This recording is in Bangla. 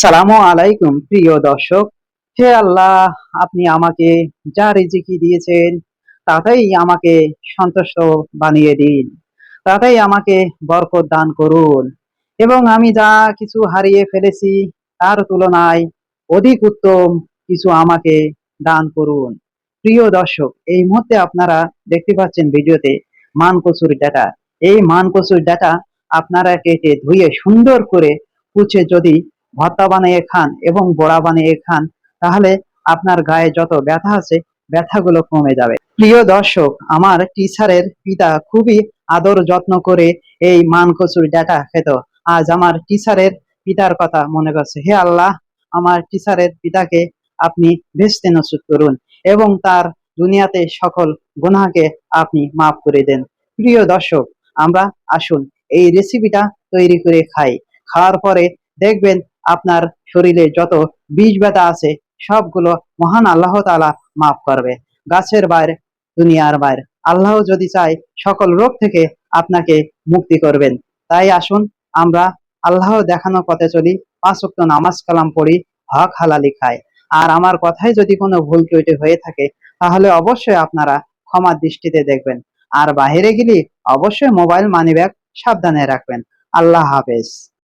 সালামু আলাইকুম প্রিয় দর্শক। হে আল্লাহ, আপনি আমাকে যা রিজিকি দিয়েছেন তাতেই আমাকে সন্তুষ্ট বানিয়ে দিন, তাতেই আমাকে বরকত দান করুন এবং আমি যা কিছু হারিয়ে ফেলেছি তার তুলনায় অধিক উত্তম কিছু আমাকে দান করুন। প্রিয় দর্শক, এই মুহূর্তে আপনারা দেখতে পাচ্ছেন ভিডিওতে মান কচুর ডাটা। এই মান কচুর ডাটা আপনারা কেটে ধুয়ে সুন্দর করে কুচে যদি ভর্তা বানিয়ে খান এবং বড়া বানিয়ে খান, তাহলে আপনার গায়ে যত ব্যথা আছে ব্যথাগুলো কমে যাবে। প্রিয় দর্শক, আমার টিচারের পিতা খুবই আদর যত্ন করে এই মান কচুর ডাটা খেত। আজ আমার টিচারের পিতার কথা মনে করছে। হে আল্লাহ, আমার টিচারের পিতাকে আপনি ভেস্তে নসিব করুন এবং তার দুনিয়াতে সকল গুনাহকে আপনি মাফ করে দেন। প্রিয় দর্শক, আমরা আসুন এই রেসিপিটা তৈরি করে খাই। খাওয়ার পরে দেখবেন আপনার শরীরে যত বিষ ব্যথা আছে সবগুলো মহান আল্লাহ তাআলা মাফ করবে। গাছের বাইরে, দুনিয়ার বাইরে, আল্লাহ যদি চায় সকল রোগ থেকে আপনাকে মুক্তি করবেন। তাই আসুন আমরা আল্লাহ দেখানো পথে চলি, 5 ওয়াক্ত নামাজ কালাম পড়ি, হক হালালি খাই। আর আমার কথায় যদি কোনো ভুল ত্রুটি হয়ে থাকে তাহলে অবশ্যই আপনারা ক্ষমার দৃষ্টিতে দেখবেন। আর বাইরে গেলে অবশ্যই মোবাইল মানিব্যাগ সাবধানে রাখবেন। আল্লাহ হাফেজ।